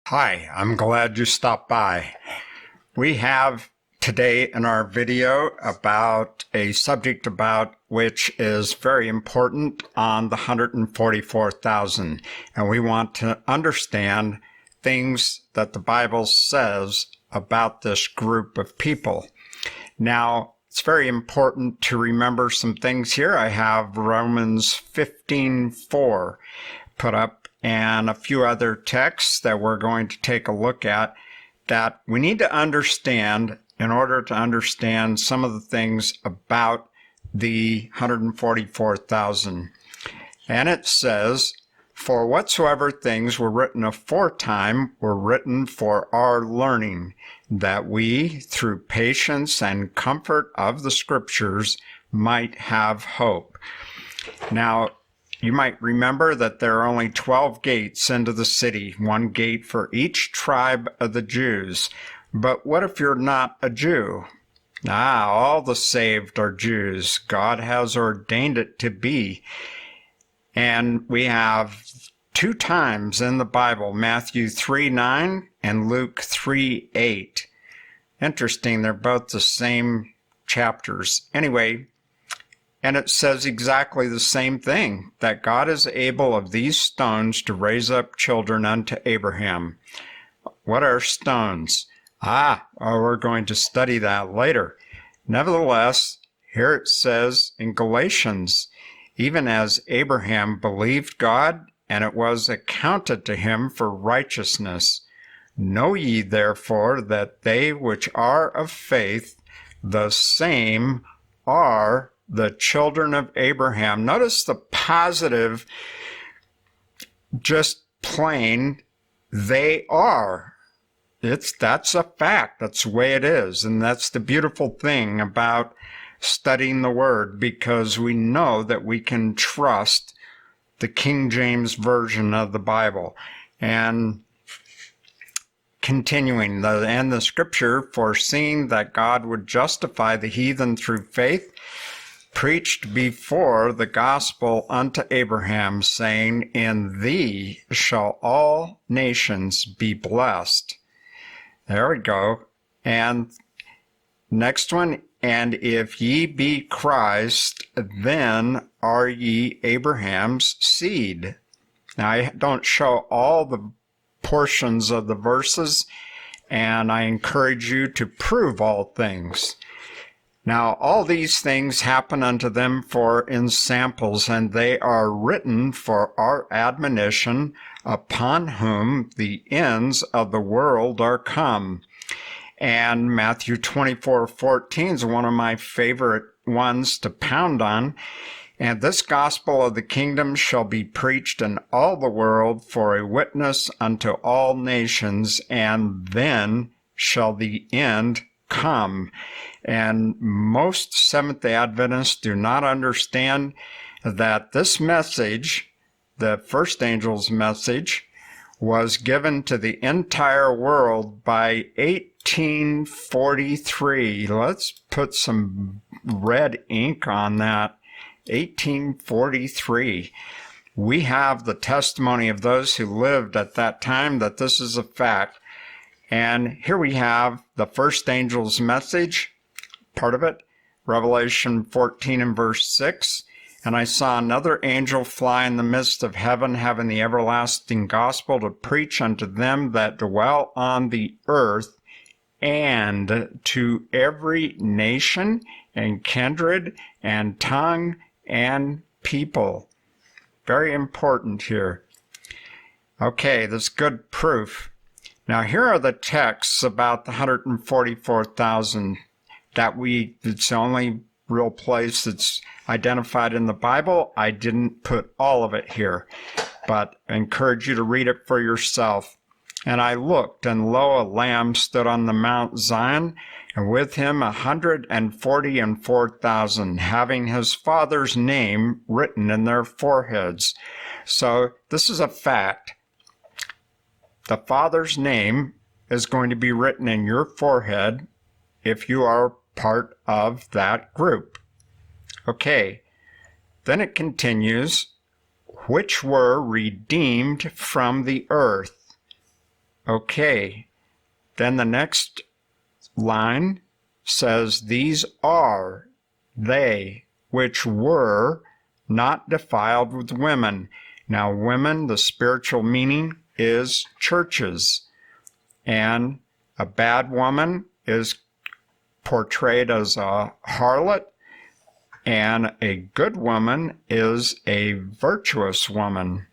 Hi, I'm glad you stopped by. We have today in our video about a subject about which is very important on the 144,000, and we want to understand things that the Bible says about this group of people. Now, it's very important to remember some things here. I have Romans 15:4 put up and a few other texts that we're going to take a look at that we need to understand in order to understand some of the things about the 144,000. And it says, "For whatsoever things were written aforetime were written for our learning, that we, through patience and comfort of the Scriptures, might have hope." Now, you might remember that there are only 12 gates into the city, one gate for each tribe of the Jews. But what if you're not a Jew? All the saved are Jews. God has ordained it to be. And we have two times in the Bible, Matthew 3:9 and Luke 3:8. Interesting, they're both the same chapters. Anyway, and it says exactly the same thing, that God is able of these stones to raise up children unto Abraham. What are stones? We're going to study that later. Nevertheless, here it says in Galatians, even as Abraham believed God, and it was accounted to him for righteousness. Know ye therefore that they which are of faith, the same are the children of Abraham. Notice the positive, just plain, they are. That's a fact. That's the way it is. And that's the beautiful thing about studying the Word, because we know that we can trust the King James Version of the Bible. And continuing, the Scripture, foreseeing that God would justify the heathen through faith, preached before the gospel unto Abraham, saying, In thee shall all nations be blessed. There we go. And next one, and if ye be Christ, then are ye Abraham's seed. Now, I don't show all the portions of the verses, and I encourage you to prove all things. Now, all these things happen unto them for ensamples, and they are written for our admonition, upon whom the ends of the world are come. And Matthew 24:14 is one of my favorite ones to pound on. And this gospel of the kingdom shall be preached in all the world for a witness unto all nations, and then shall the end come. And most Seventh-day Adventists do not understand that this message, the first angel's message, was given to the entire world by 1843. Let's put some red ink on that. 1843. We have the testimony of those who lived at that time that this is a fact. And here we have the first angel's message, part of it, Revelation 14 and verse 6. And I saw another angel fly in the midst of heaven, having the everlasting gospel to preach unto them that dwell on the earth, and to every nation and kindred and tongue and people. Very important here. Okay, that's good proof. Now, here are the texts about the 144,000 it's the only real place that's identified in the Bible. I didn't put all of it here, but I encourage you to read it for yourself. And I looked, and lo, a lamb stood on the Mount Zion, and with him 144,000, having his father's name written in their foreheads. So this is a fact. The Father's name is going to be written in your forehead if you are part of that group. Okay, then it continues, which were redeemed from the earth. Okay, then the next line says, these are they which were not defiled with women. Now, women, the spiritual meaning is churches, and a bad woman is portrayed as a harlot, and a good woman is a virtuous woman.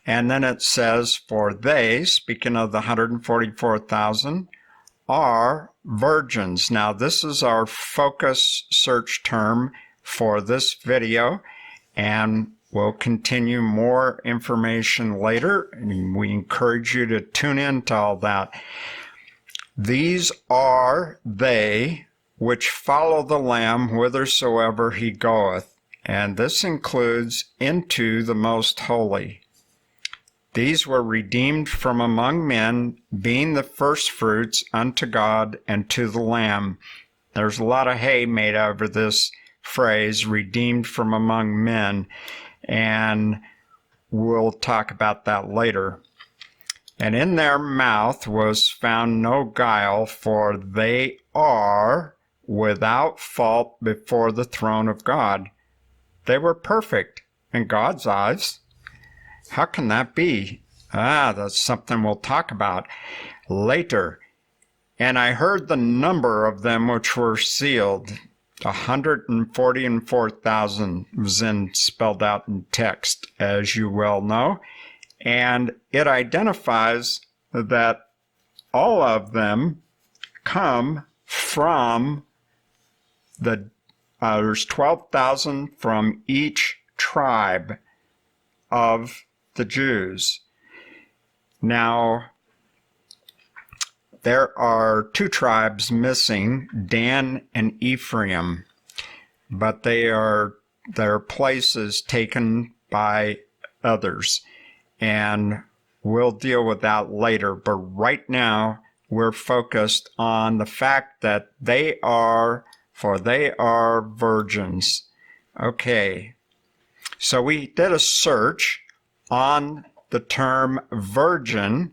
And then it says, for they, speaking of the 144,000, are virgins. Now, this is our focus search term for this video, and we'll continue more information later, and we encourage you to tune in to all that. These are they which follow the Lamb whithersoever he goeth, and this includes into the most holy. These were redeemed from among men, being the firstfruits unto God and to the Lamb. There's a lot of hay made over this phrase, redeemed from among men, and we'll talk about that later. And in their mouth was found no guile, for they are without fault before the throne of God. They were perfect in God's eyes. How can that be? That's something we'll talk about later. And I heard the number of them which were sealed. 144,000 was spelled out in text, as you well know. And it identifies that all of them come from there's 12,000 from each tribe of the Jews. Now, there are two tribes missing, Dan and Ephraim, but their places taken by others, and we'll deal with that later. But right now, we're focused on the fact that they are virgins. Okay. So we did a search on the term virgin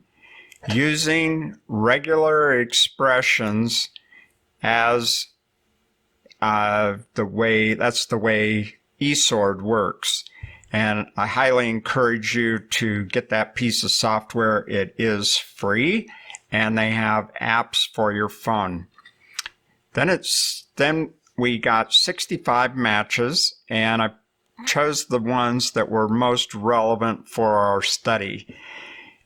using regular expressions as the way eSword works. And I highly encourage you to get that piece of software. It is free, and they have apps for your phone. Then we got 65 matches, and I chose the ones that were most relevant for our study.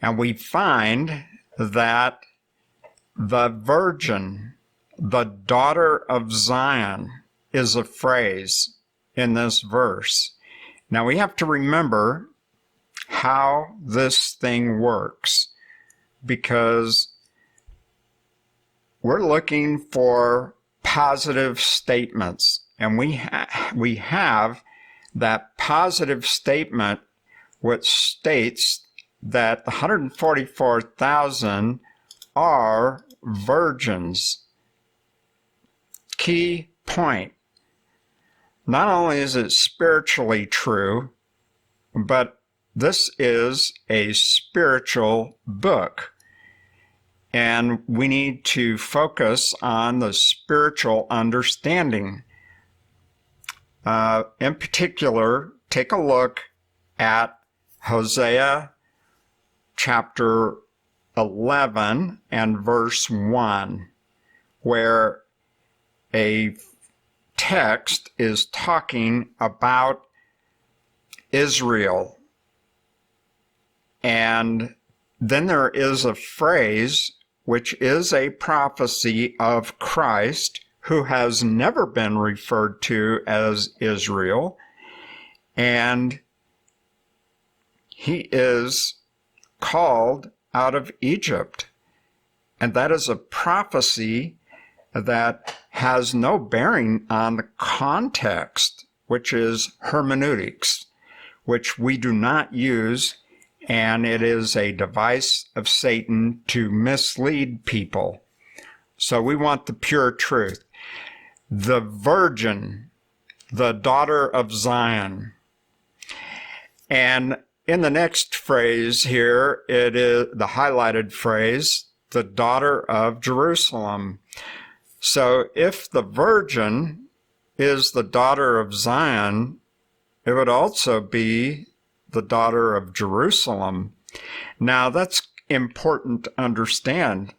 And we find that the virgin, the daughter of Zion, is a phrase in this verse. Now we have to remember how this thing works, because we're looking for positive statements, and we have that positive statement which states that the 144,000 are virgins. Key point. Not only is it spiritually true, but this is a spiritual book. And we need to focus on the spiritual understanding. In particular, take a look at Hosea chapter 11 and verse 1, where a text is talking about Israel. And then there is a phrase which is a prophecy of Christ, who has never been referred to as Israel, and he is called out of Egypt. And that is a prophecy that has no bearing on the context, which is hermeneutics, which we do not use, and it is a device of Satan to mislead people. So we want the pure truth. The virgin, the daughter of Zion. And in the next phrase here, it is the highlighted phrase, the daughter of Jerusalem. So if the virgin is the daughter of Zion, it would also be the daughter of Jerusalem. Now, that's important to understand,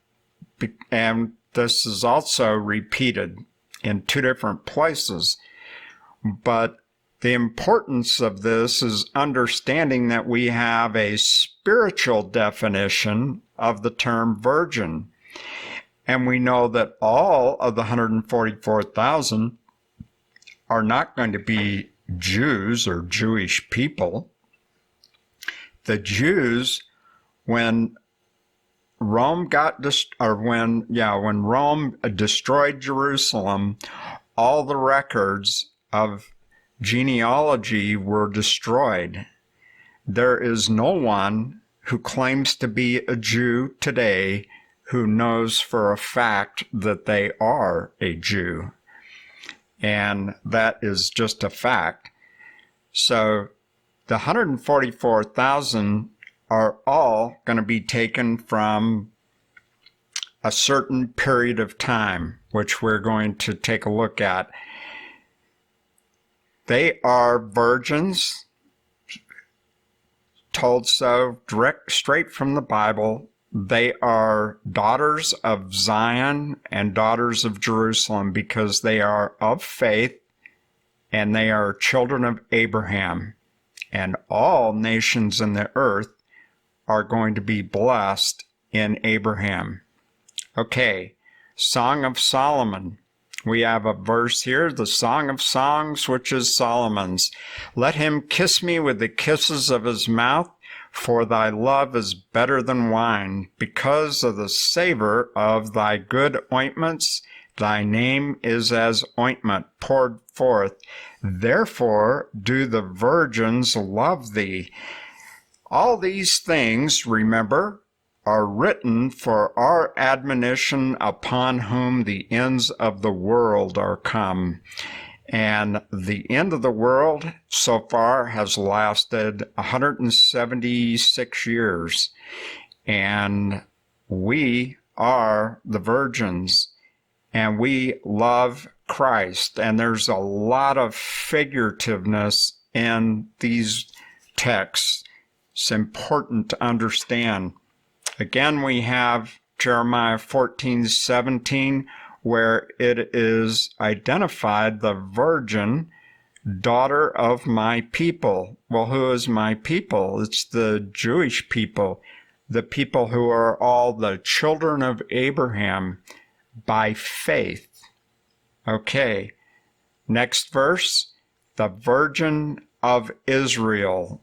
and this is also repeated in two different places. But the importance of this is understanding that we have a spiritual definition of the term virgin. And we know that all of the 144,000 are not going to be Jews or Jewish people. The Jews, when Rome when Rome destroyed Jerusalem, all the records of genealogy were destroyed. There is no one who claims to be a Jew today who knows for a fact that they are a Jew. And that is just a fact. So the 144,000 are all going to be taken from a certain period of time, which we're going to take a look at. They are virgins, told so straight from the Bible. They are daughters of Zion and daughters of Jerusalem because they are of faith and they are children of Abraham. And all nations in the earth are going to be blessed in Abraham. Okay, Song of Solomon. We have a verse here, the Song of Songs, which is Solomon's. Let him kiss me with the kisses of his mouth, for thy love is better than wine. Because of the savor of thy good ointments, thy name is as ointment poured forth. Therefore do the virgins love thee. All these things, remember, are written for our admonition, upon whom the ends of the world are come. And the end of the world so far has lasted 176 years. And we are the virgins, and we love Christ. And there's a lot of figurativeness in these texts. It's important to understand. Again, we have Jeremiah 14:17, where it is identified the virgin, daughter of my people. Well, who is my people? It's the Jewish people, the people who are all the children of Abraham by faith. Okay, next verse, the virgin of Israel.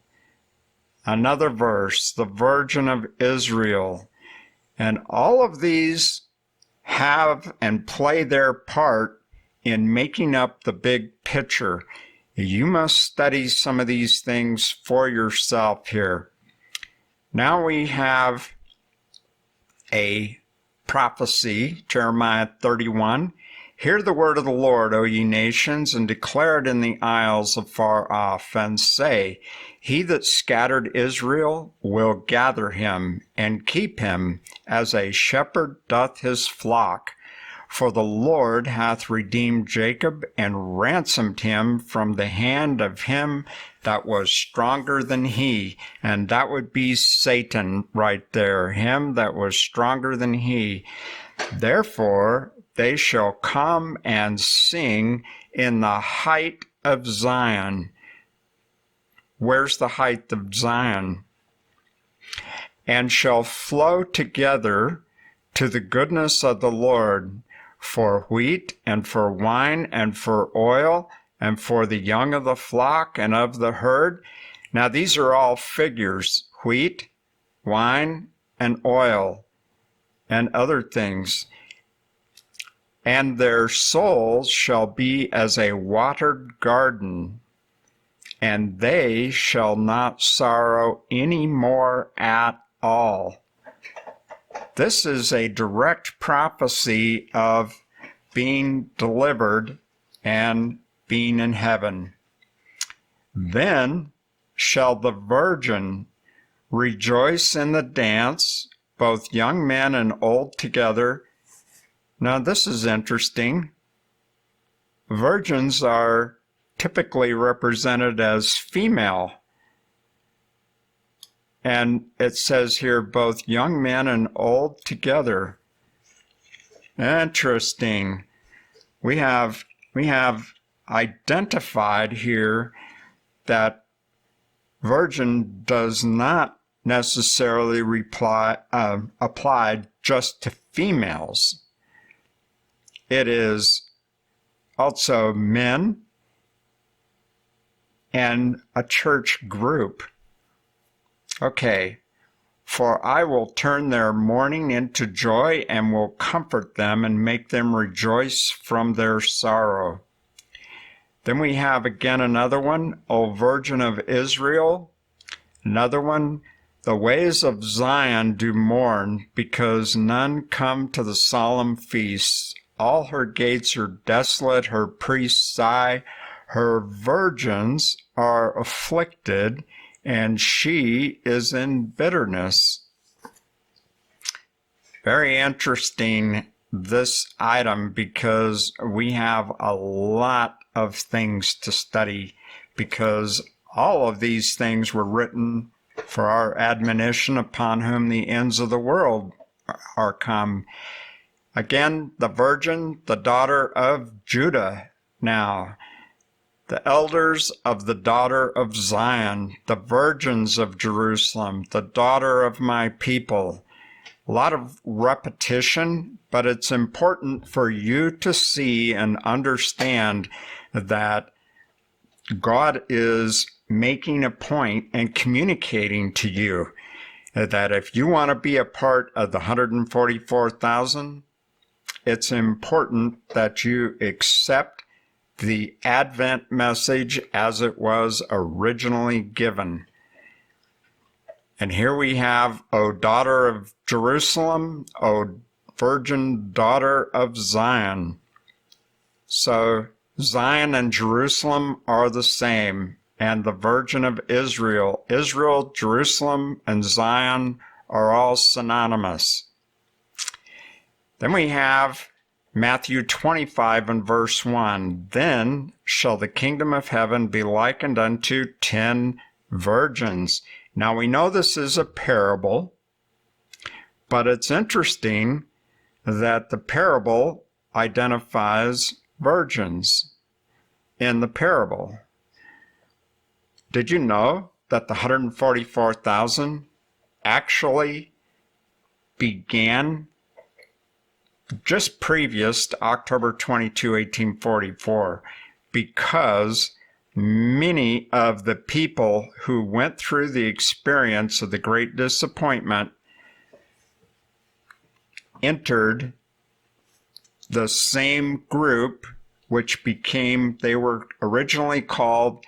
Another verse, the virgin of Israel. And all of these have and play their part in making up the big picture. You must study some of these things for yourself here. Now we have a prophecy, Jeremiah 31. Hear the word of the Lord, O ye nations, and declare it in the isles afar off, and say, He that scattered Israel will gather him, and keep him, as a shepherd doth his flock. For the Lord hath redeemed Jacob, and ransomed him from the hand of him that was stronger than he. And that would be Satan right there, him that was stronger than he. Therefore they shall come and sing in the height of Zion. Where's the height of Zion? And shall flow together to the goodness of the Lord, for wheat and for wine and for oil and for the young of the flock and of the herd. Now these are all figures, wheat, wine, and oil, and other things. And their souls shall be as a watered garden, and they shall not sorrow any more at all. This is a direct prophecy of being delivered and being in heaven. Then shall the virgin rejoice in the dance, both young men and old together. Now, this is interesting. Virgins are typically represented as female. And it says here, both young men and old together. Interesting. We have identified here that virgin does not necessarily apply just to females. It is also men and a church group. Okay, for I will turn their mourning into joy and will comfort them and make them rejoice from their sorrow. Then we have again another one, O Virgin of Israel. Another one, the ways of Zion do mourn, because none come to the solemn feasts. All her gates are desolate, her priests sigh, her virgins are afflicted, and she is in bitterness. Very interesting, this item, because we have a lot of things to study, because all of these things were written for our admonition, upon whom the ends of the world are come. Again, the virgin, the daughter of Judah now. The elders of the daughter of Zion, the virgins of Jerusalem, the daughter of my people. A lot of repetition, but it's important for you to see and understand that God is making a point and communicating to you that if you want to be a part of the 144,000, it's important that you accept the Advent message as it was originally given. And here we have, O daughter of Jerusalem, O virgin daughter of Zion. So Zion and Jerusalem are the same, and the Virgin of Israel. Israel, Jerusalem, and Zion are all synonymous. Then we have Matthew 25 and verse 1. Then shall the kingdom of heaven be likened unto 10 virgins. Now we know this is a parable, but it's interesting that the parable identifies virgins in the parable. Did you know that the 144,000 actually began just previous to October 22, 1844, because many of the people who went through the experience of the Great Disappointment entered the same group, which became, they were originally called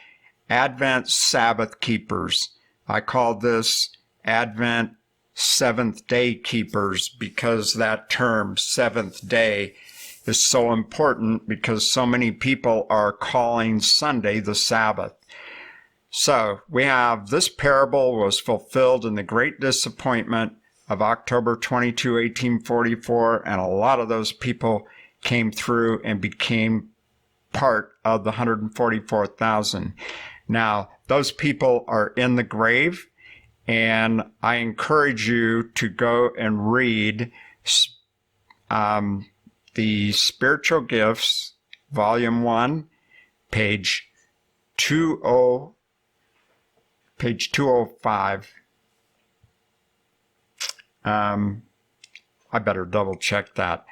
Advent Sabbath keepers. I call this Advent Seventh Day keepers because that term, seventh day, is so important because so many people are calling Sunday the Sabbath. So we have this parable was fulfilled in the Great Disappointment of October 22, 1844, and a lot of those people came through and became part of the 144,000. Now, those people are in the grave, and I encourage you to go and read the Spiritual Gifts, Volume 1, page 205. I better double check that.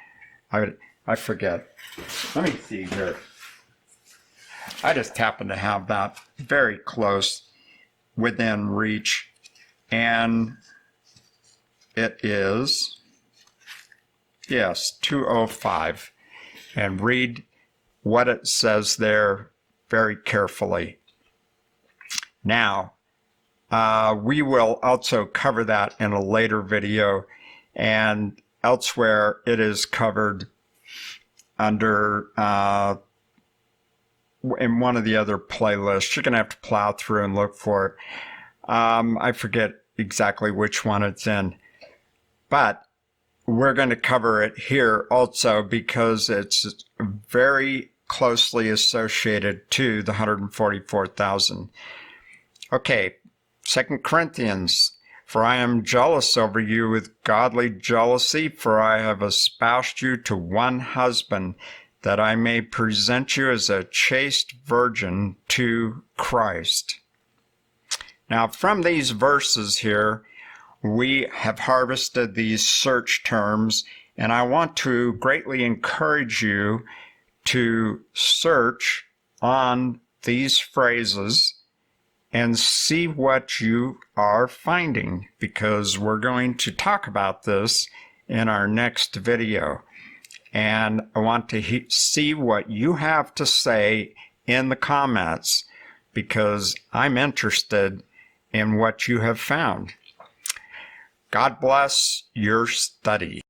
I forget. Let me see here. I just happen to have that very close within reach. And it is, yes, 205. And read what it says there very carefully. Now, we will also cover that in a later video, and elsewhere it is covered under in one of the other playlists. You're going to have to plow through and look for it. I forget exactly which one it's in, but we're going to cover it here also because it's very closely associated to the 144,000. Okay, 2 Corinthians. For I am jealous over you with godly jealousy, for I have espoused you to one husband, that I may present you as a chaste virgin to Christ. Now, from these verses here, we have harvested these search terms, and I want to greatly encourage you to search on these phrases and see what you are finding, because we're going to talk about this in our next video. And I want to see what you have to say in the comments, because I'm interested in what you have found. God bless your study.